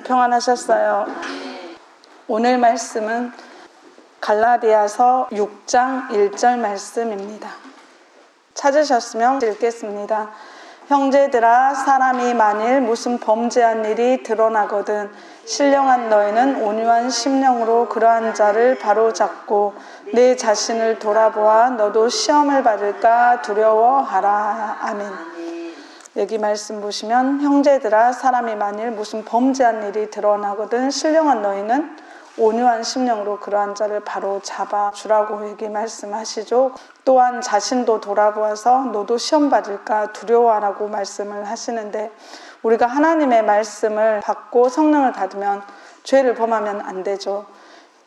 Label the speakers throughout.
Speaker 1: 평안하셨어요? 오늘 말씀은 갈라디아서 6장 1절 말씀입니다. 찾으셨으면 읽겠습니다. 형제들아, 사람이 만일 무슨 범죄한 일이 드러나거든 신령한 너희는 온유한 심령으로 그러한 자를 바로잡고 내 자신을 돌아보아 너도 시험을 받을까 두려워하라. 아멘. 여기 말씀 보시면 형제들아, 사람이 만일 무슨 범죄한 일이 드러나거든 신령한 너희는 온유한 심령으로 그러한 자를 바로 잡아주라고 여기 말씀하시죠. 또한 자신도 돌아보아서 너도 시험 받을까 두려워하라고 말씀을 하시는데, 우리가 하나님의 말씀을 받고 성령을 받으면 죄를 범하면 안 되죠.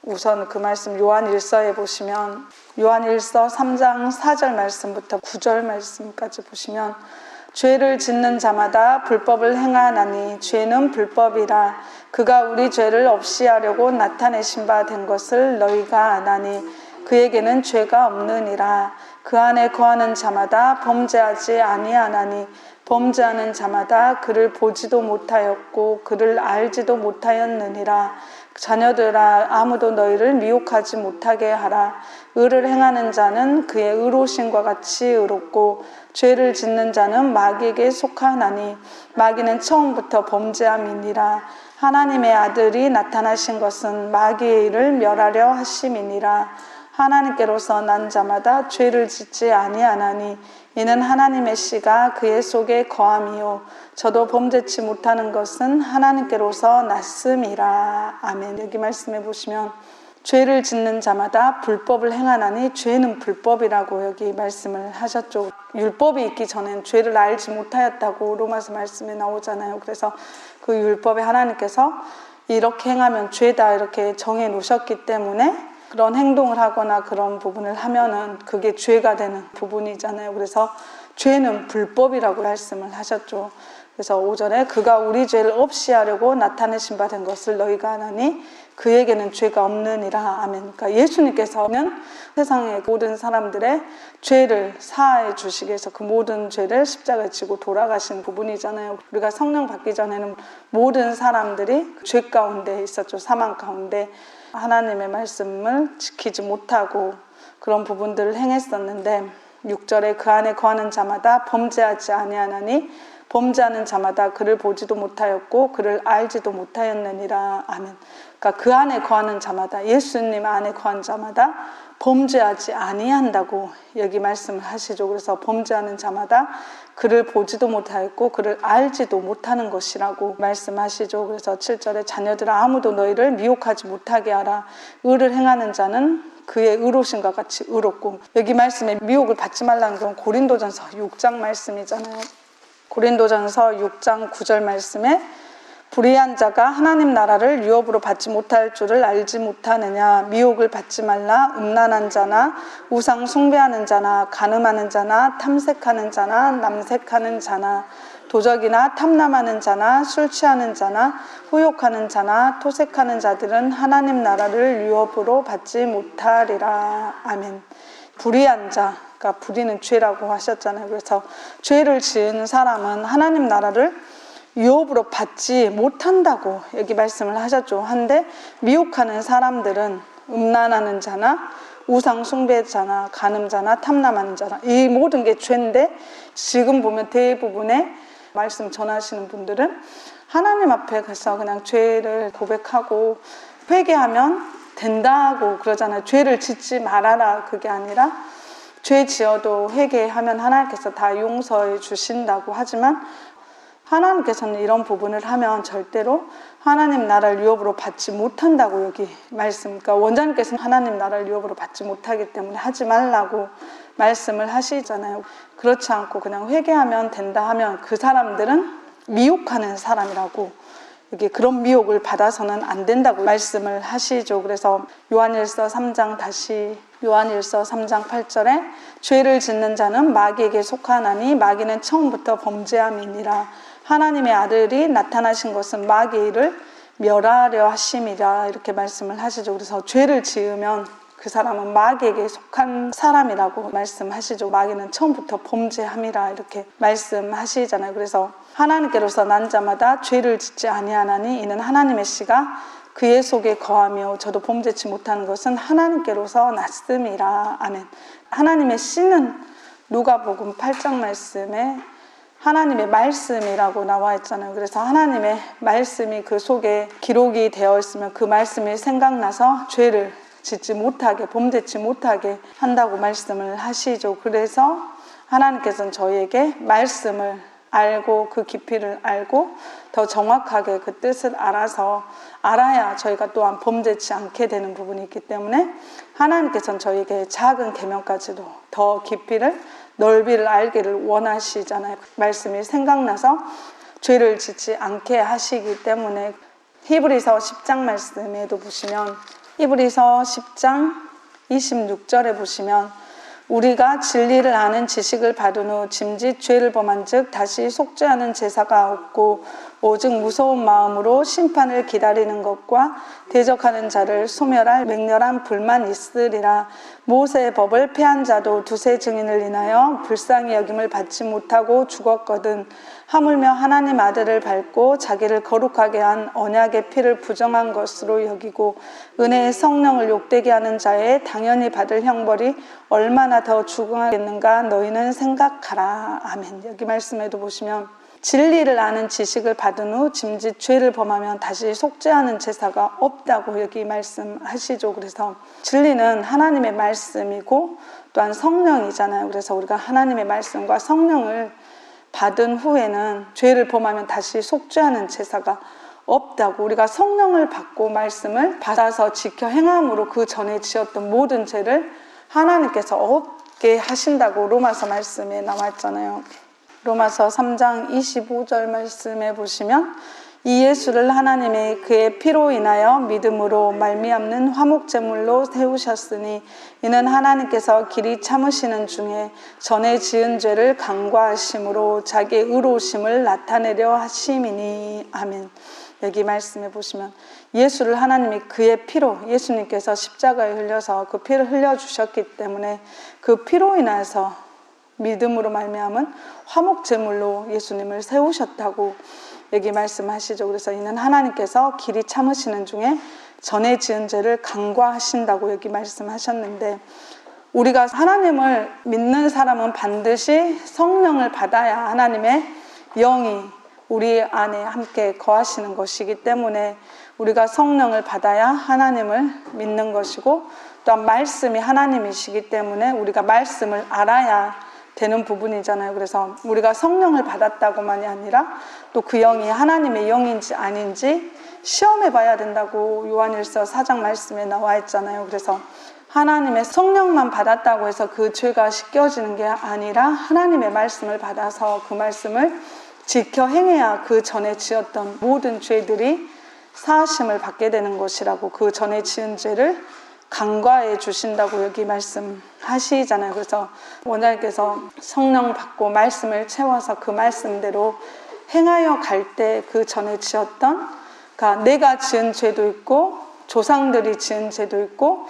Speaker 1: 우선 그 말씀 요한일서에 보시면 요한일서 3장 4절 말씀부터 9절 말씀까지 보시면 죄를 짓는 자마다 불법을 행하나니 죄는 불법이라. 그가 우리 죄를 없이 하려고 나타내신 바 된 것을 너희가 아나니 그에게는 죄가 없느니라. 그 안에 거하는 자마다 범죄하지 아니하나니 범죄하는 자마다 그를 보지도 못하였고 그를 알지도 못하였느니라. 자녀들아, 아무도 너희를 미혹하지 못하게 하라. 의를 행하는 자는 그의 의로우심과 같이 의롭고 죄를 짓는 자는 마귀에게 속하나니 마귀는 처음부터 범죄함이니라. 하나님의 아들이 나타나신 것은 마귀의 일을 멸하려 하심이니라. 하나님께로서 난 자마다 죄를 짓지 아니하나니 이는 하나님의 씨가 그의 속에 거함이요 저도 범죄치 못하는 것은 하나님께로서 났음이라. 아멘. 여기 말씀해 보시면 죄를 짓는 자마다 불법을 행하나니 죄는 불법이라고 여기 말씀을 하셨죠. 율법이 있기 전엔 죄를 알지 못하였다고 로마서 말씀에 나오잖아요. 그래서 그 율법에 하나님께서 이렇게 행하면 죄다 이렇게 정해 놓으셨기 때문에 그런 행동을 하거나 그런 부분을 하면은 그게 죄가 되는 부분이잖아요. 그래서 죄는 불법이라고 말씀을 하셨죠. 그래서 5절에 그가 우리 죄를 없이 하려고 나타내신 바 된 것을 너희가 아나니 그에게는 죄가 없느니라. 아멘. 그러니까 예수님께서는 세상의 모든 사람들의 죄를 사하여 주시기 위해서 그 모든 죄를 십자가에 지고 돌아가신 부분이잖아요. 우리가 성령 받기 전에는 모든 사람들이 죄 가운데 있었죠. 사망 가운데 하나님의 말씀을 지키지 못하고 그런 부분들을 행했었는데 6절에 그 안에 거하는 자마다 범죄하지 아니하나니 범죄하는 자마다 그를 보지도 못하였고 그를 알지도 못하였느니라. 아멘. 그러니까 그 안에 거하는 자마다, 예수님 안에 거한 자마다 범죄하지 아니한다고 여기 말씀을 하시죠. 그래서 범죄하는 자마다 그를 보지도 못하였고 그를 알지도 못하는 것이라고 말씀하시죠. 그래서 7절에 자녀들아, 아무도 너희를 미혹하지 못하게 하라. 의를 행하는 자는 그의 의로우심과 같이 의롭고, 여기 말씀에 미혹을 받지 말라는 건 고린도전서 6장 말씀이잖아요. 고린도전서 6장 9절 말씀에 불의한 자가 하나님 나라를 유업으로 받지 못할 줄을 알지 못하느냐. 미혹을 받지 말라. 음란한 자나 우상 숭배하는 자나 간음하는 자나 탐색하는 자나 남색하는 자나 도적이나 탐남하는 자나 술 취하는 자나 후욕하는 자나 토색하는 자들은 하나님 나라를 유업으로 받지 못하리라. 아멘. 불의한 자, 그러니까 불의는 죄라고 하셨잖아요. 그래서 죄를 지은 사람은 하나님 나라를 유업으로 받지 못한다고 여기 말씀을 하셨죠. 한데 미혹하는 사람들은 음란하는 자나 우상 숭배자나 간음자나 탐남하는 자나, 이 모든 게 죄인데 지금 보면 대부분의 말씀 전하시는 분들은 하나님 앞에 가서 그냥 죄를 고백하고 회개하면 된다고 그러잖아요. 죄를 짓지 말아라, 그게 아니라 죄 지어도 회개하면 하나님께서 다 용서해 주신다고 하지만 하나님께서는 이런 부분을 하면 절대로 하나님 나라를 유업으로 받지 못한다고 여기 말씀, 그러니까 원장님께서는 하나님 나라를 유업으로 받지 못하기 때문에 하지 말라고 말씀을 하시잖아요. 그렇지 않고 그냥 회개하면 된다 하면 그 사람들은 미혹하는 사람이라고, 여기 그런 미혹을 받아서는 안 된다고 말씀을 하시죠. 그래서 요한일서 3장 8절에 죄를 짓는 자는 마귀에게 속하나니 마귀는 처음부터 범죄함이니라. 하나님의 아들이 나타나신 것은 마귀의 일을 멸하려 하심이라. 이렇게 말씀을 하시죠. 그래서 죄를 지으면 그 사람은 마귀에게 속한 사람이라고 말씀하시죠. 마귀는 처음부터 범죄함이라 이렇게 말씀하시잖아요. 그래서 하나님께로서 난 자마다 죄를 짓지 아니하나니 이는 하나님의 씨가 그의 속에 거하며 저도 범죄치 못하는 것은 하나님께로서 났음이라. 아멘. 하나님의 씨는 누가복음 8장 말씀에 하나님의 말씀이라고 나와 있잖아요. 그래서 하나님의 말씀이 그 속에 기록이 되어 있으면 그 말씀이 생각나서 죄를 짓지 못하게, 범죄치 못하게 한다고 말씀을 하시죠. 그래서 하나님께서는 저희에게 말씀을 알고 그 깊이를 알고 더 정확하게 그 뜻을 알아야 저희가 또한 범죄치 않게 되는 부분이 있기 때문에 하나님께서는 저희에게 작은 계명까지도 더 깊이를 넓이를 알기를 원하시잖아요. 말씀이 생각나서 죄를 짓지 않게 하시기 때문에 히브리서 10장 말씀에도 보시면 히브리서 10장 26절에 보시면 우리가 진리를 아는 지식을 받은 후 짐짓 죄를 범한 즉 다시 속죄하는 제사가 없고 오직 무서운 마음으로 심판을 기다리는 것과 대적하는 자를 소멸할 맹렬한 불만 있으리라. 모세의 법을 폐한 자도 두세 증인을 인하여 불쌍히 여김을 받지 못하고 죽었거든 하물며 하나님 아들을 밟고 자기를 거룩하게 한 언약의 피를 부정한 것으로 여기고 은혜의 성령을 욕되게 하는 자의 당연히 받을 형벌이 얼마나 더 중하겠는가 너희는 생각하라. 아멘. 여기 말씀에도 보시면 진리를 아는 지식을 받은 후 짐짓 죄를 범하면 다시 속죄하는 제사가 없다고 여기 말씀하시죠. 그래서 진리는 하나님의 말씀이고 또한 성령이잖아요. 그래서 우리가 하나님의 말씀과 성령을 받은 후에는 죄를 범하면 다시 속죄하는 제사가 없다고, 우리가 성령을 받고 말씀을 받아서 지켜 행함으로 그 전에 지었던 모든 죄를 하나님께서 없게 하신다고 로마서 말씀에 나와 있잖아요. 로마서 3장 25절 말씀에 보시면 이 예수를 하나님의 그의 피로 인하여 믿음으로 말미암는 화목제물로 세우셨으니 이는 하나님께서 길이 참으시는 중에 전에 지은 죄를 간과하심으로 자기의 의로우심을 나타내려 하심이니. 아멘. 여기 말씀해 보시면 예수를 하나님이 그의 피로, 예수님께서 십자가에 흘려서 그 피를 흘려주셨기 때문에 그 피로 인해서 믿음으로 말미암은 화목제물로 예수님을 세우셨다고 여기 말씀하시죠. 그래서 이는 하나님께서 길이 참으시는 중에 전에 지은 죄를 간과하신다고 여기 말씀하셨는데, 우리가 하나님을 믿는 사람은 반드시 성령을 받아야 하나님의 영이 우리 안에 함께 거하시는 것이기 때문에 우리가 성령을 받아야 하나님을 믿는 것이고, 또한 말씀이 하나님이시기 때문에 우리가 말씀을 알아야 되는 부분이잖아요. 그래서 우리가 성령을 받았다고만이 아니라 또 그 영이 하나님의 영인지 아닌지 시험해 봐야 된다고 요한일서 4장 말씀에 나와 있잖아요. 그래서 하나님의 성령만 받았다고 해서 그 죄가 씻겨지는 게 아니라 하나님의 말씀을 받아서 그 말씀을 지켜 행해야 그 전에 지었던 모든 죄들이 사하심을 받게 되는 것이라고, 그 전에 지은 죄를 간과해 주신다고 여기 말씀하시잖아요. 그래서 원장님께서 성령 받고 말씀을 채워서 그 말씀대로 행하여 갈 때 그 전에 지었던, 그러니까 내가 지은 죄도 있고 조상들이 지은 죄도 있고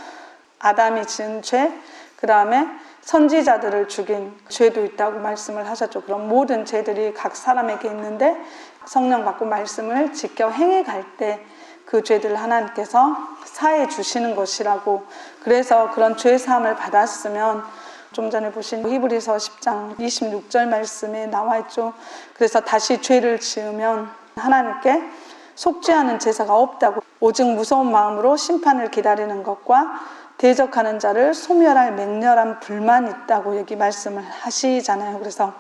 Speaker 1: 아담이 지은 죄, 그 다음에 선지자들을 죽인 죄도 있다고 말씀을 하셨죠. 그런 모든 죄들이 각 사람에게 있는데 성령 받고 말씀을 지켜 행해 갈 때 그 죄들을 하나님께서 사해 주시는 것이라고, 그래서 그런 죄 사함을 받았으면 좀 전에 보신 히브리서 10장 26절 말씀에 나와 있죠. 그래서 다시 죄를 지으면 하나님께 속죄하는 제사가 없다고, 오직 무서운 마음으로 심판을 기다리는 것과 대적하는 자를 소멸할 맹렬한 불만이 있다고 여기 말씀을 하시잖아요. 그래서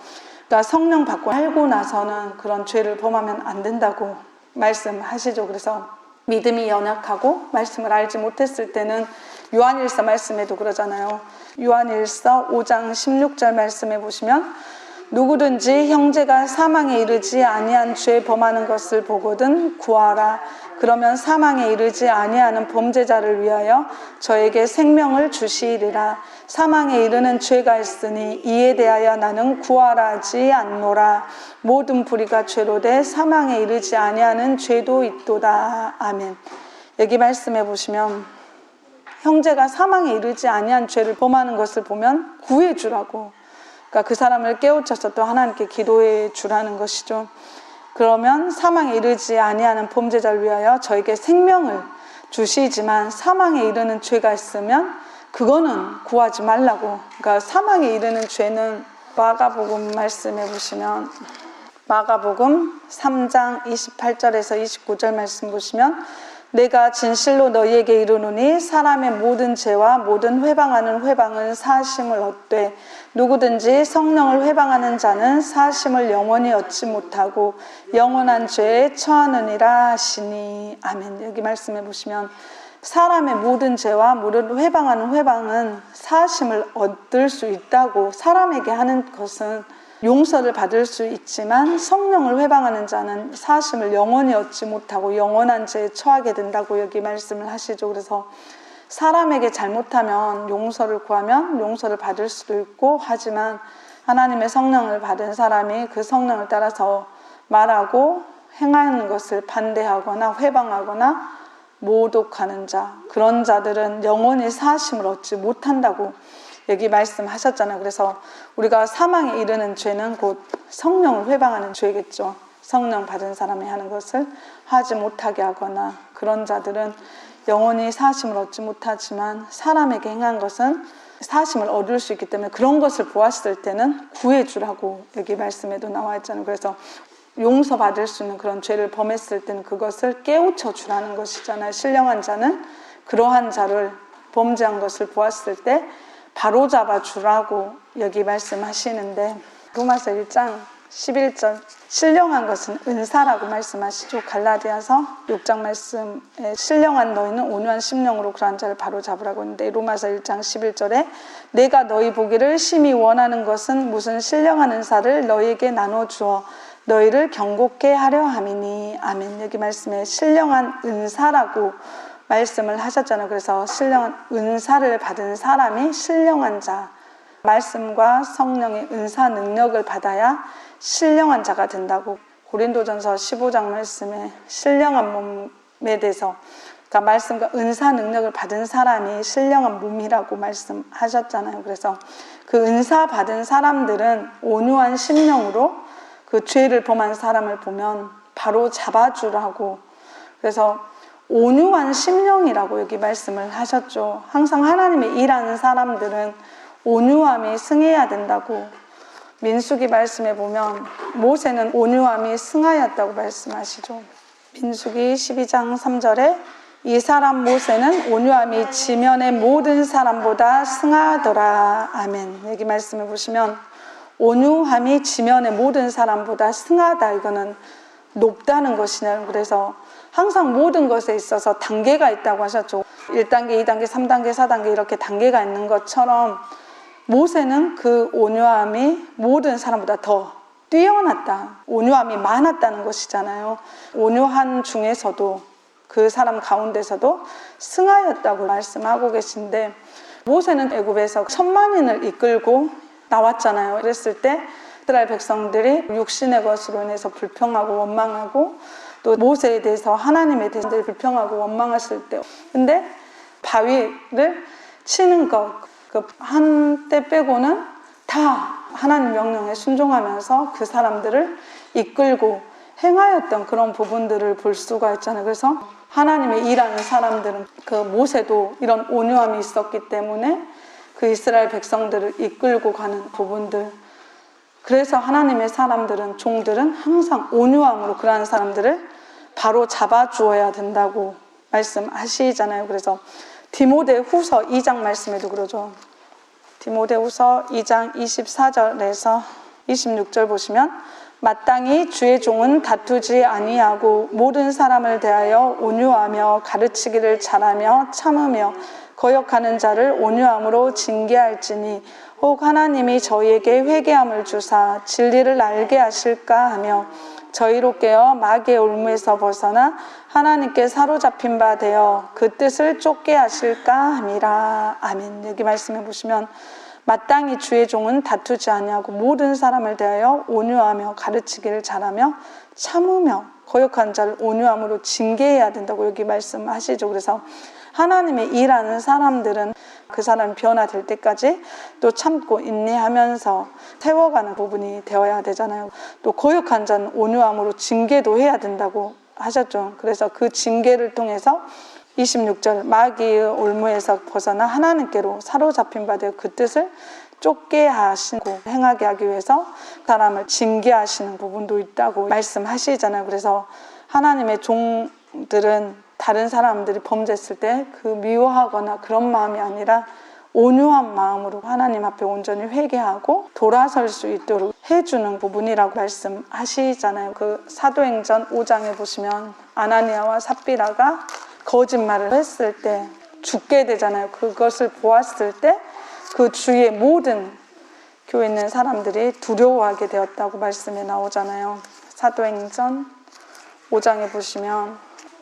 Speaker 1: 그러니까 성령 받고 알고 나서는 그런 죄를 범하면 안 된다고 말씀하시죠. 그래서 믿음이 연약하고 말씀을 알지 못했을 때는 요한일서 말씀에도 그러잖아요. 요한일서 5장 16절 말씀에 보시면 누구든지 형제가 사망에 이르지 아니한 죄 범하는 것을 보거든 구하라. 그러면 사망에 이르지 아니하는 범죄자를 위하여 저에게 생명을 주시리라. 사망에 이르는 죄가 있으니 이에 대하여 나는 구하라 하지 않노라. 모든 불의가 죄로 돼 사망에 이르지 아니하는 죄도 있도다. 아멘. 여기 말씀해 보시면 형제가 사망에 이르지 아니한 죄를 범하는 것을 보면 구해 주라고, 그러니까 그 사람을 깨우쳐서 또 하나님께 기도해 주라는 것이죠. 그러면 사망에 이르지 아니하는 범죄자를 위하여 저에게 생명을 주시지만 사망에 이르는 죄가 있으면 그거는 구하지 말라고. 그러니까 사망에 이르는 죄는 마가복음 말씀해 보시면, 마가복음 3장 28절에서 29절 말씀 보시면, 내가 진실로 너희에게 이르노니 사람의 모든 죄와 모든 회방하는 회방은 사하심을 얻되 누구든지 성령을 회방하는 자는 사하심을 영원히 얻지 못하고 영원한 죄에 처하느니라 하시니. 아멘. 여기 말씀해 보시면 사람의 모든 죄와 모든 회방하는 회방은 사하심을 얻을 수 있다고, 사람에게 하는 것은 용서를 받을 수 있지만 성령을 회방하는 자는 사하심을 영원히 얻지 못하고 영원한 죄에 처하게 된다고 여기 말씀을 하시죠. 그래서 사람에게 잘못하면 용서를 구하면 용서를 받을 수도 있고, 하지만 하나님의 성령을 받은 사람이 그 성령을 따라서 말하고 행하는 것을 반대하거나 회방하거나 모독하는 자, 그런 자들은 영원히 사하심을 얻지 못한다고 여기 말씀하셨잖아요. 그래서 우리가 사망에 이르는 죄는 곧 성령을 회방하는 죄겠죠. 성령 받은 사람이 하는 것을 하지 못하게 하거나, 그런 자들은 영원히 사하심을 얻지 못하지만 사람에게 행한 것은 사하심을 얻을 수 있기 때문에 그런 것을 보았을 때는 구해주라고 여기 말씀에도 나와 있잖아요. 그래서 용서받을 수 있는 그런 죄를 범했을 때는 그것을 깨우쳐 주라는 것이잖아요. 신령한 자는 그러한 자를 범죄한 것을 보았을 때 바로 잡아 주라고 여기 말씀하시는데, 로마서 1장 11절, 신령한 것은 은사라고 말씀하시죠. 갈라디아서 6장 말씀에 신령한 너희는 온유한 심령으로 그러한 자를 바로 잡으라고 했는데, 로마서 1장 11절에 내가 너희 보기를 심히 원하는 것은 무슨 신령한 은사를 너희에게 나눠주어 너희를 경고케 하려 함이니. 아멘. 여기 말씀에 신령한 은사라고 말씀을 하셨잖아요. 그래서 신령한 은사를 받은 사람이 신령한 자, 말씀과 성령의 은사 능력을 받아야 신령한 자가 된다고. 고린도전서 15장 말씀에 신령한 몸에 대해서, 그러니까 말씀과 은사 능력을 받은 사람이 신령한 몸이라고 말씀하셨잖아요. 그래서 그 은사 받은 사람들은 온유한 심령으로 그 죄를 범한 사람을 보면 바로 잡아주라고. 그래서 온유한 심령이라고 여기 말씀을 하셨죠. 항상 하나님의 일하는 사람들은 온유함이 승해야 된다고. 민수기 말씀에 보면 모세는 온유함이 승하였다고 말씀하시죠. 민수기 12장 3절에 이 사람 모세는 온유함이 지면의 모든 사람보다 승하더라. 아멘. 여기 말씀해 보시면 온유함이 지면의 모든 사람보다 승하다, 이거는 높다는 것이냐. 그래서 항상 모든 것에 있어서 단계가 있다고 하셨죠. 1단계, 2단계, 3단계, 4단계 이렇게 단계가 있는 것처럼 모세는 그 온유함이 모든 사람보다 더 뛰어났다, 온유함이 많았다는 것이잖아요. 온유한 중에서도, 그 사람 가운데서도 승하였다고 말씀하고 계신데, 모세는 애굽에서 10,000인을 이끌고 나왔잖아요. 그랬을 때 이스라엘 백성들이 육신의 것으로 인해서 불평하고 원망하고, 또 모세에 대해서, 하나님에 대해서 불평하고 원망했을 때, 근데 바위를 치는 것, 그 한때 빼고는 다 하나님 명령에 순종하면서 그 사람들을 이끌고 행하였던 그런 부분들을 볼 수가 있잖아요. 그래서 하나님의 일하는 사람들은, 그 모세도 이런 온유함이 있었기 때문에 그 이스라엘 백성들을 이끌고 가는 부분들, 그래서 하나님의 사람들은, 종들은 항상 온유함으로 그러한 사람들을 바로 잡아주어야 된다고 말씀하시잖아요. 그래서 디모데후서 2장 말씀에도 그러죠. 디모데후서 2장 24절에서 26절 보시면, 마땅히 주의 종은 다투지 아니하고 모든 사람을 대하여 온유하며 가르치기를 잘하며 참으며 거역하는 자를 온유함으로 징계할지니, 혹 하나님이 저희에게 회개함을 주사 진리를 알게 하실까 하며 저희로 깨어 마귀의 올무에서 벗어나 하나님께 사로잡힌 바 되어 그 뜻을 쫓게 하실까 함이라. 아멘. 여기 말씀해 보시면 마땅히 주의 종은 다투지 아니하고 모든 사람을 대하여 온유하며 가르치기를 잘하며 참으며 거역한 자를 온유함으로 징계해야 된다고 여기 말씀하시죠. 그래서 하나님의 일하는 사람들은 그 사람이 변화될 때까지 또 참고 인내하면서 세워가는 부분이 되어야 되잖아요. 또 거역한 자는 온유함으로 징계도 해야 된다고 하셨죠. 그래서 그 징계를 통해서 26절 마귀의 올무에서 벗어나 하나님께로 사로잡힌 바 되어 그 뜻을 쫓게 하시고 행하게 하기 위해서 사람을 징계하시는 부분도 있다고 말씀하시잖아요. 그래서 하나님의 종들은 다른 사람들이 범죄했을 때 그 미워하거나 그런 마음이 아니라 온유한 마음으로 하나님 앞에 온전히 회개하고 돌아설 수 있도록 해주는 부분이라고 말씀하시잖아요. 그 사도행전 5장에 보시면 아나니아와 삽비라가 거짓말을 했을 때 죽게 되잖아요. 그것을 보았을 때 그 주위의 모든 교회 있는 사람들이 두려워하게 되었다고 말씀에 나오잖아요. 사도행전 5장에 보시면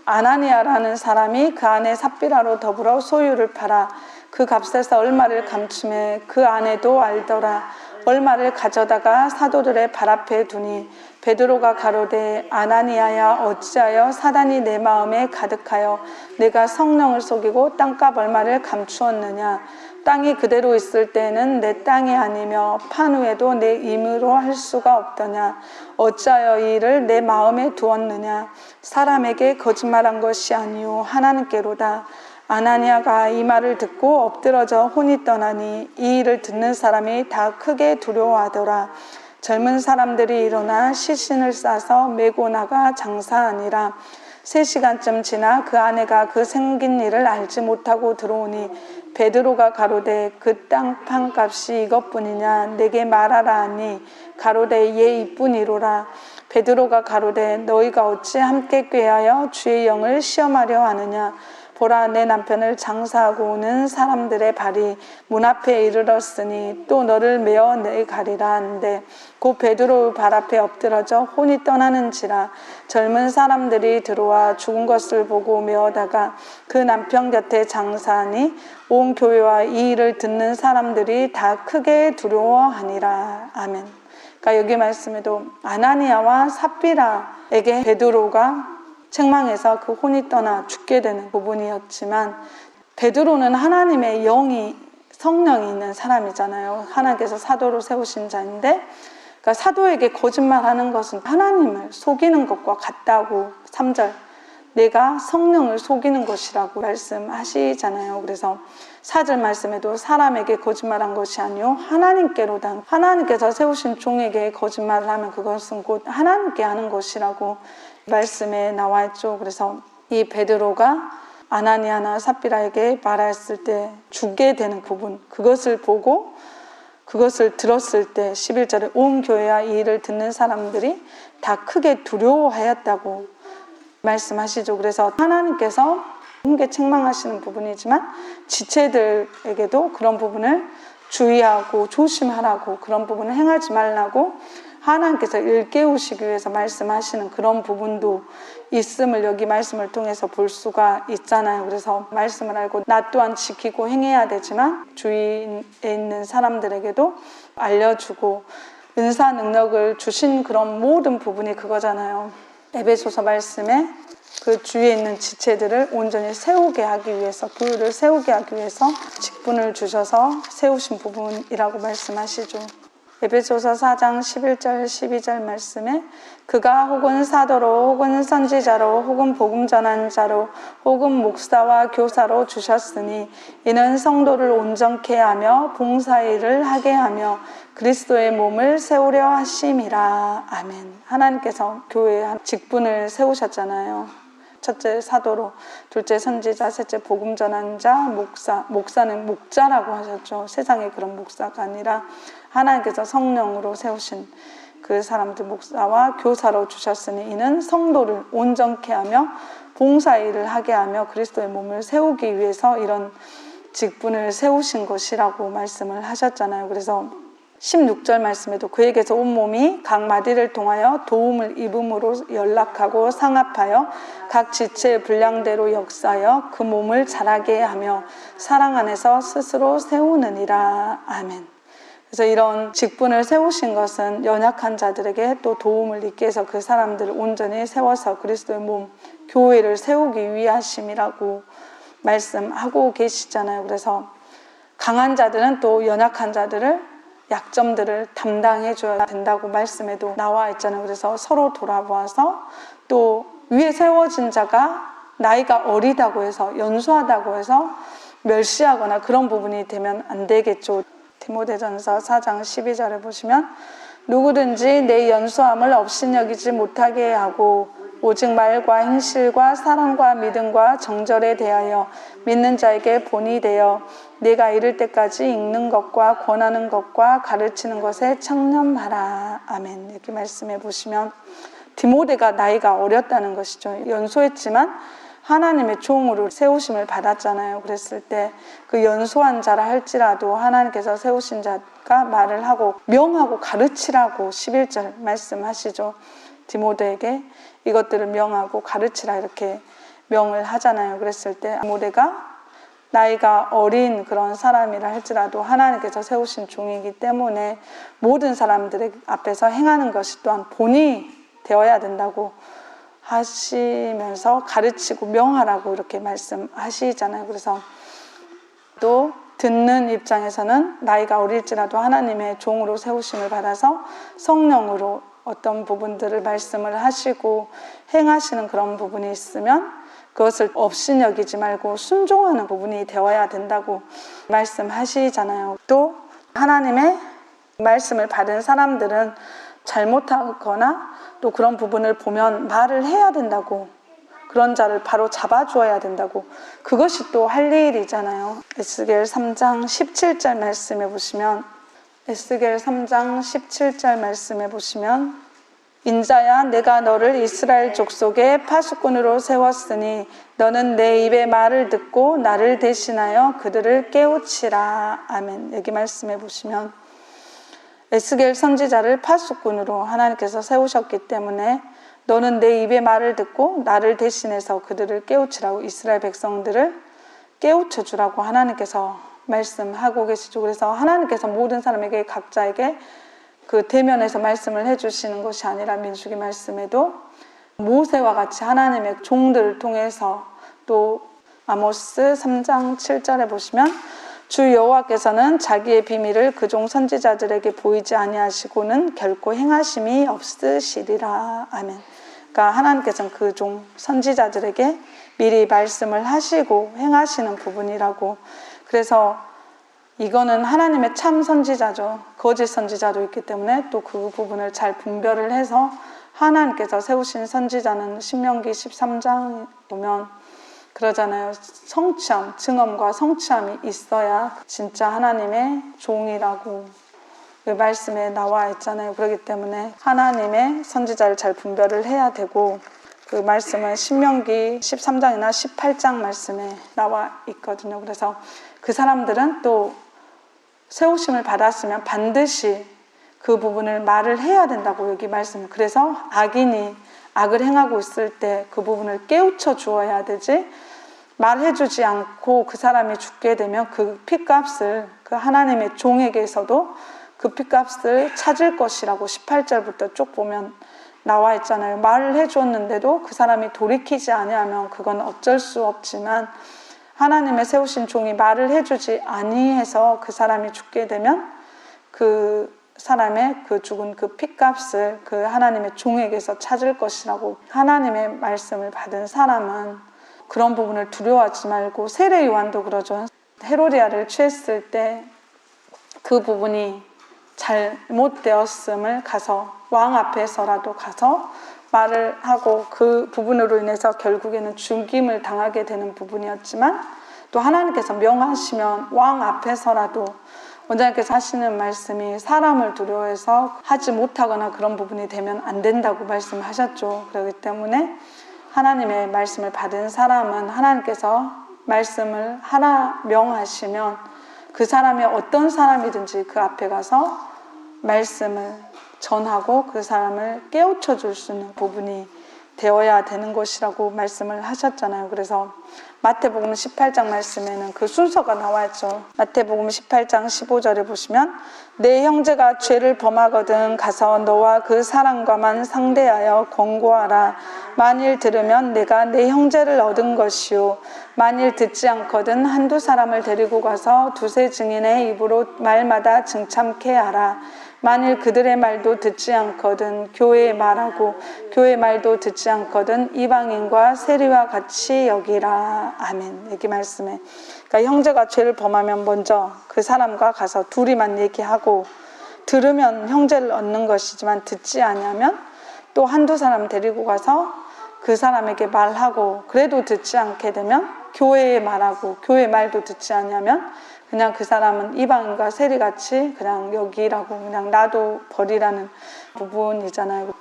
Speaker 1: 아나니아라는 사람이 그 안에 삽비라로 더불어 소유를 팔아 그 값에서 얼마를 감춤해 그 아내도 알더라. 얼마를 가져다가 사도들의 발 앞에 두니 베드로가 가로되 아나니아야 어찌하여 사단이 내 마음에 가득하여 내가 성령을 속이고 땅값 얼마를 감추었느냐. 땅이 그대로 있을 때는 내 땅이 아니며 판 후에도 내 임으로 할 수가 없더냐. 어찌하여 이 일을 내 마음에 두었느냐. 사람에게 거짓말한 것이 아니요 하나님께로다. 아나니아가 이 말을 듣고 엎드러져 혼이 떠나니 이 일을 듣는 사람이 다 크게 두려워하더라. 젊은 사람들이 일어나 시신을 싸서 메고 나가 장사하니라. 3시간쯤 지나 그 아내가 그 생긴 일을 알지 못하고 들어오니 베드로가 가로되 그 땅 판값이 이것뿐이냐 내게 말하라 하니 가로되 예 이뿐이로라. 베드로가 가로되 너희가 어찌 함께 꾀하여 주의 영을 시험하려 하느냐. 보라 내 남편을 장사하고 오는 사람들의 발이 문 앞에 이르렀으니 또 너를 메어 내가리라 하는데 곧 베드로 발 앞에 엎드러져 혼이 떠나는지라. 젊은 사람들이 들어와 죽은 것을 보고 메어다가 그 남편 곁에 장사하니 온 교회와 이 일을 듣는 사람들이 다 크게 두려워하니라. 아멘. 그러니까 여기 말씀에도 아나니아와 삽비라에게 베드로가 책망해서 그 혼이 떠나 죽게 되는 부분이었지만 베드로는 하나님의 영이 성령이 있는 사람이잖아요. 하나님께서 사도로 세우신 자인데 그러니까 사도에게 거짓말하는 것은 하나님을 속이는 것과 같다고 3절 내가 성령을 속이는 것이라고 말씀하시잖아요. 그래서 4절 말씀에도 사람에게 거짓말한 것이 아니요 하나님께로다. 하나님께서 세우신 종에게 거짓말을 하면 그것은 곧 하나님께 하는 것이라고 말씀에 나와 있죠. 그래서 이 베드로가 아나니아나 삽비라에게 말했을 때 죽게 되는 부분 그것을 보고 그것을 들었을 때 11절에 온 교회와 이 일을 듣는 사람들이 다 크게 두려워하였다고 말씀하시죠. 그래서 하나님께서 훈계 책망하시는 부분이지만 지체들에게도 그런 부분을 주의하고 조심하라고 그런 부분을 행하지 말라고 하나님께서 일깨우시기 위해서 말씀하시는 그런 부분도 있음을 여기 말씀을 통해서 볼 수가 있잖아요. 그래서 말씀을 알고 나 또한 지키고 행해야 되지만 주위에 있는 사람들에게도 알려주고 은사 능력을 주신 그런 모든 부분이 그거잖아요. 에베소서 말씀에 그 주위에 있는 지체들을 온전히 세우게 하기 위해서 교회를 세우게 하기 위해서 직분을 주셔서 세우신 부분이라고 말씀하시죠. 에베소서 4장 11절 12절 말씀에 그가 혹은 사도로 혹은 선지자로 혹은 복음 전한 자로 혹은 목사와 교사로 주셨으니 이는 성도를 온전케 하며 봉사일을 하게 하며 그리스도의 몸을 세우려 하심이라. 아멘. 하나님께서 교회에 직분을 세우셨잖아요. 첫째 사도로, 둘째 선지자, 셋째 복음 전한 자, 목사는 목자라고 하셨죠. 세상에 그런 목사가 아니라 하나님께서 성령으로 세우신 그 사람들 목사와 교사로 주셨으니 이는 성도를 온전케 하며 봉사일을 하게 하며 그리스도의 몸을 세우기 위해서 이런 직분을 세우신 것이라고 말씀을 하셨잖아요. 그래서 16절 말씀에도 그에게서 온몸이 각 마디를 통하여 도움을 입음으로 연락하고 상합하여 각 지체의 분량대로 역사하여 그 몸을 자라게 하며 사랑 안에서 스스로 세우느니라. 아멘. 그래서 이런 직분을 세우신 것은 연약한 자들에게 또 도움을 있게 해서 그 사람들을 온전히 세워서 그리스도의 몸, 교회를 세우기 위하심이라고 말씀하고 계시잖아요. 그래서 강한 자들은 또 연약한 자들을 약점들을 담당해 줘야 된다고 말씀에도 나와 있잖아요. 그래서 서로 돌아보아서 또 위에 세워진 자가 나이가 어리다고 해서 연소하다고 해서 멸시하거나 그런 부분이 되면 안 되겠죠. 디모데전서 4장 12절에 보시면 누구든지 내 연소함을 업신여기지 못하게 하고 오직 말과 행실과 사랑과 믿음과 정절에 대하여 믿는 자에게 본이 되어 내가 이를 때까지 읽는 것과 권하는 것과 가르치는 것에 청렴하라. 아멘. 이렇게 말씀해 보시면 디모데가 나이가 어렸다는 것이죠. 연소했지만 하나님의 종으로 세우심을 받았잖아요. 그랬을 때 그 연소한 자라 할지라도 하나님께서 세우신 자가 말을 하고 명하고 가르치라고 11절 말씀하시죠. 디모데에게 이것들을 명하고 가르치라 이렇게 명을 하잖아요. 그랬을 때 디모데가 나이가 어린 그런 사람이라 할지라도 하나님께서 세우신 종이기 때문에 모든 사람들의 앞에서 행하는 것이 또한 본이 되어야 된다고 하시면서 가르치고 명하라고 이렇게 말씀하시잖아요. 그래서 또 듣는 입장에서는 나이가 어릴지라도 하나님의 종으로 세우심을 받아서 성령으로 어떤 부분들을 말씀을 하시고 행하시는 그런 부분이 있으면 그것을 업신여기지 말고 순종하는 부분이 되어야 된다고 말씀하시잖아요. 또 하나님의 말씀을 받은 사람들은 잘못하거나 또 그런 부분을 보면 말을 해야 된다고, 그런 자를 바로 잡아주어야 된다고, 그것이 또 할 일이잖아요. 에스겔 3장 17절 말씀해 보시면 에스겔 3장 17절 말씀해 보시면 인자야 내가 너를 이스라엘 족속의 파수꾼으로 세웠으니 너는 내 입의 말을 듣고 나를 대신하여 그들을 깨우치라. 아멘. 여기 말씀해 보시면 에스겔 선지자를 파수꾼으로 하나님께서 세우셨기 때문에 너는 내 입의 말을 듣고 나를 대신해서 그들을 깨우치라고, 이스라엘 백성들을 깨우쳐 주라고 하나님께서 말씀하고 계시죠. 그래서 하나님께서 모든 사람에게 각자에게 그 대면에서 말씀을 해주시는 것이 아니라 민수기 말씀에도 모세와 같이 하나님의 종들을 통해서, 또 아모스 3장 7절에 보시면 주 여호와께서는 자기의 비밀을 그 종 선지자들에게 보이지 아니하시고는 결코 행하심이 없으시리라. 아멘. 그러니까 하나님께서는 그 종 선지자들에게 미리 말씀을 하시고 행하시는 부분이라고. 그래서 이거는 하나님의 참 선지자죠. 거짓 선지자도 있기 때문에 또 그 부분을 잘 분별을 해서 하나님께서 세우신 선지자는 신명기 13장 보면 그러잖아요. 성취함, 증언과 성취함이 있어야 진짜 하나님의 종이라고 그 말씀에 나와 있잖아요. 그렇기 때문에 하나님의 선지자를 잘 분별을 해야 되고, 그 말씀은 신명기 13장이나 18장 말씀에 나와 있거든요. 그래서 그 사람들은 또 세우심을 받았으면 반드시 그 부분을 말을 해야 된다고 여기 말씀. 그래서 악인이 악을 행하고 있을 때 그 부분을 깨우쳐 주어야 되지, 말해주지 않고 그 사람이 죽게 되면 그 핏값을 그 하나님의 종에게서도 그 핏값을 찾을 것이라고 18절부터 쭉 보면 나와 있잖아요. 말을 해주었는데도 그 사람이 돌이키지 아니하면 그건 어쩔 수 없지만 하나님의 세우신 종이 말을 해주지 아니해서 그 사람이 죽게 되면 그 사람의 그 죽은 그 핏값을 그 하나님의 종에게서 찾을 것이라고. 하나님의 말씀을 받은 사람은 그런 부분을 두려워하지 말고, 세례 요한도 그러죠. 헤로디아를 취했을 때 그 부분이 잘못되었음을 가서 왕 앞에서라도 가서 말을 하고 그 부분으로 인해서 결국에는 죽임을 당하게 되는 부분이었지만, 또 하나님께서 명하시면 왕 앞에서라도, 원장님께서 하시는 말씀이 사람을 두려워해서 하지 못하거나 그런 부분이 되면 안 된다고 말씀하셨죠. 그렇기 때문에 하나님의 말씀을 받은 사람은 하나님께서 말씀을 하나 명하시면 그 사람이 어떤 사람이든지 그 앞에 가서 말씀을 전하고 그 사람을 깨우쳐 줄 수 있는 부분이 되어야 되는 것이라고 말씀을 하셨잖아요. 그래서 마태복음 18장 말씀에는 그 순서가 나와있죠. 마태복음 18장 15절에 보시면 내 형제가 죄를 범하거든 가서 너와 그 사람과만 상대하여 권고하라. 만일 들으면 내가 내 형제를 얻은 것이요 만일 듣지 않거든 한두 사람을 데리고 가서 두세 증인의 입으로 말마다 증참케 하라. 만일 그들의 말도 듣지 않거든 교회의 말하고 교회의 말도 듣지 않거든 이방인과 세리와 같이 여기라. 아멘. 여기 말씀에 그러니까 형제가 죄를 범하면 먼저 그 사람과 가서 둘이만 얘기하고 들으면 형제를 얻는 것이지만 듣지 않으면 또 한두 사람 데리고 가서 그 사람에게 말하고 그래도 듣지 않게 되면 교회의 말하고 교회의 말도 듣지 않으면 그냥 그 사람은 이방인과 세리같이 그냥 여기라고 그냥 놔둬 버리라는 부분이잖아요.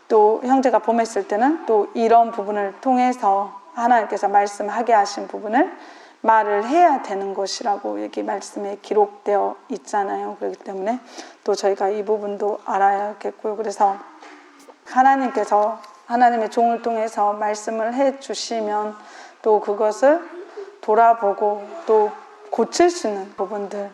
Speaker 1: 또 형제가 범했을 때는 또 이런 부분을 통해서 하나님께서 말씀하게 하신 부분을 말을 해야 되는 것이라고 여기 말씀에 기록되어 있잖아요. 그렇기 때문에 또 저희가 이 부분도 알아야겠고요. 그래서 하나님께서 하나님의 종을 통해서 말씀을 해 주시면 또 그것을 돌아보고 또 고칠 수 있는 부분들.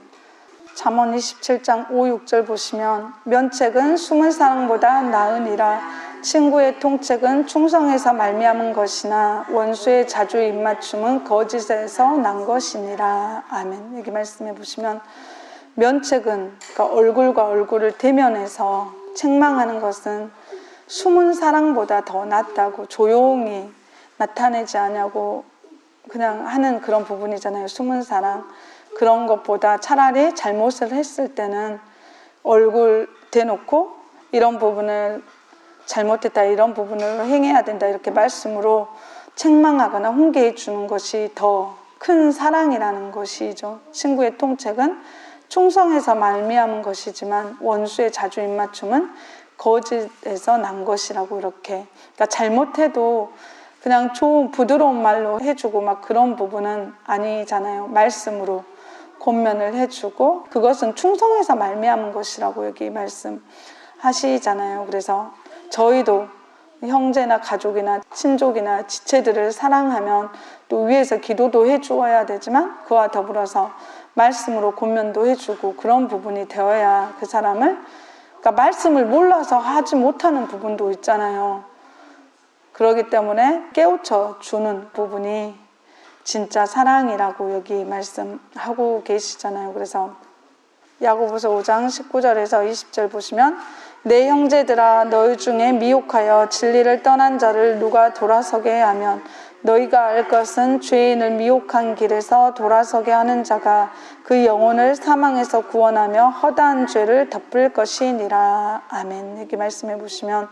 Speaker 1: 잠언 27장 5, 6절 보시면 면책은 숨은 사랑보다 나으니라. 친구의 통책은 충성에서 말미암은 것이나 원수의 자주 입맞춤은 거짓에서 난 것이니라. 아멘. 여기 말씀해 보시면 면책은 그러니까 얼굴과 얼굴을 대면해서 책망하는 것은 숨은 사랑보다 더 낫다고 조용히 나타내지 않냐고 그냥 하는 그런 부분이잖아요. 숨은 사랑. 그런 것보다 차라리 잘못을 했을 때는 얼굴 대놓고 이런 부분을 잘못했다, 이런 부분을 행해야 된다 이렇게 말씀으로 책망하거나 훈계해 주는 것이 더 큰 사랑이라는 것이죠. 친구의 통책은 충성에서 말미암은 것이지만 원수의 자주 입맞춤은 거짓에서 난 것이라고 이렇게. 그러니까 잘못해도 그냥 좋은 부드러운 말로 해주고 막 그런 부분은 아니잖아요. 말씀으로 권면을 해주고 그것은 충성에서 말미암은 것이라고 여기 말씀하시잖아요. 그래서 저희도 형제나 가족이나 친족이나 지체들을 사랑하면 또 위에서 기도도 해주어야 되지만 그와 더불어서 말씀으로 권면도 해주고 그런 부분이 되어야 그 사람을 그러니까 말씀을 몰라서 하지 못하는 부분도 있잖아요. 그렇기 때문에 깨우쳐 주는 부분이 진짜 사랑이라고 여기 말씀하고 계시잖아요. 그래서 야고보서 5장 19절에서 20절 보시면 내 형제들아 너희 중에 미혹하여 진리를 떠난 자를 누가 돌아서게 하면 너희가 알 것은 죄인을 미혹한 길에서 돌아서게 하는 자가 그 영혼을 사망에서 구원하며 허다한 죄를 덮을 것이니라. 아멘. 여기 말씀해 보시면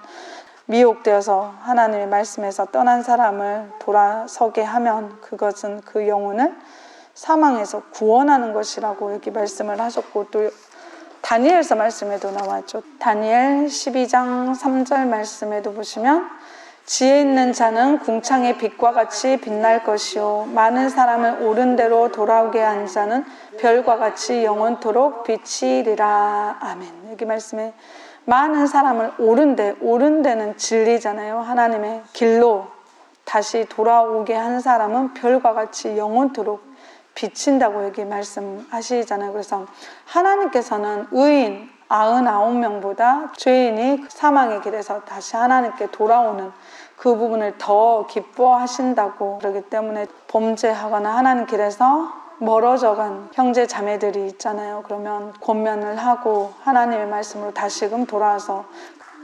Speaker 1: 미혹되어서 하나님의 말씀에서 떠난 사람을 돌아서게 하면 그것은 그 영혼을 사망에서 구원하는 것이라고 여기 말씀을 하셨고 또 다니엘서 말씀에도 나왔죠. 다니엘 12장 3절 말씀에도 보시면 지혜 있는 자는 궁창의 빛과 같이 빛날 것이요 많은 사람을 옳은 대로 돌아오게 한 자는 별과 같이 영원토록 빛이리라. 아멘. 여기 말씀에 많은 사람을 옳은 데는 진리잖아요. 하나님의 길로 다시 돌아오게 한 사람은 별과 같이 영원토록 비친다고 여기 말씀하시잖아요. 그래서 하나님께서는 의인 99명보다 죄인이 사망의 길에서 다시 하나님께 돌아오는 그 부분을 더 기뻐하신다고. 그렇기 때문에 범죄하거나 하나님 길에서 멀어져간 형제 자매들이 있잖아요. 그러면 권면을 하고 하나님의 말씀으로 다시금 돌아와서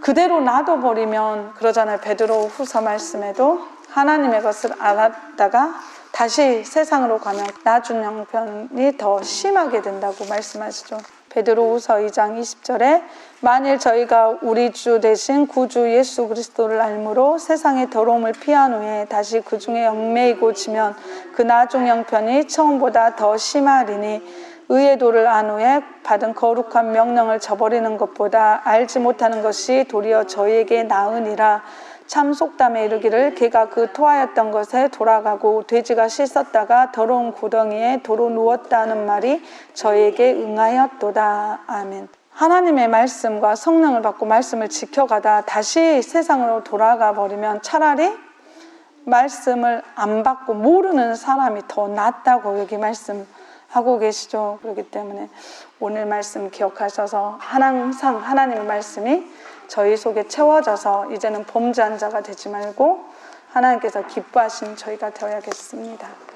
Speaker 1: 그대로 놔둬버리면 그러잖아요. 베드로 후서 말씀에도 하나님의 것을 알았다가 다시 세상으로 가면 나중 형편이 더 심하게 된다고 말씀하시죠. 베드로후서 2장 20절에 만일 저희가 우리 주 대신 구주 예수 그리스도를 알므로 세상의 더러움을 피한 후에 다시 그 중에 얽매이고 지면 그 나중 형편이 처음보다 더 심하리니 의의 도를 안 후에 받은 거룩한 명령을 저버리는 것보다 알지 못하는 것이 도리어 저희에게 나으니라. 참 속담에 이르기를 개가 그 토하였던 것에 돌아가고 돼지가 씻었다가 더러운 구덩이에 도로 누웠다는 말이 저에게 응하였도다. 아멘. 하나님의 말씀과 성령을 받고 말씀을 지켜가다 다시 세상으로 돌아가 버리면 차라리 말씀을 안 받고 모르는 사람이 더 낫다고 여기 말씀하고 계시죠. 그렇기 때문에 오늘 말씀 기억하셔서 항상 하나님의 말씀이 저희 속에 채워져서 이제는 범죄한 자가 되지 말고 하나님께서 기뻐하신 저희가 되어야겠습니다.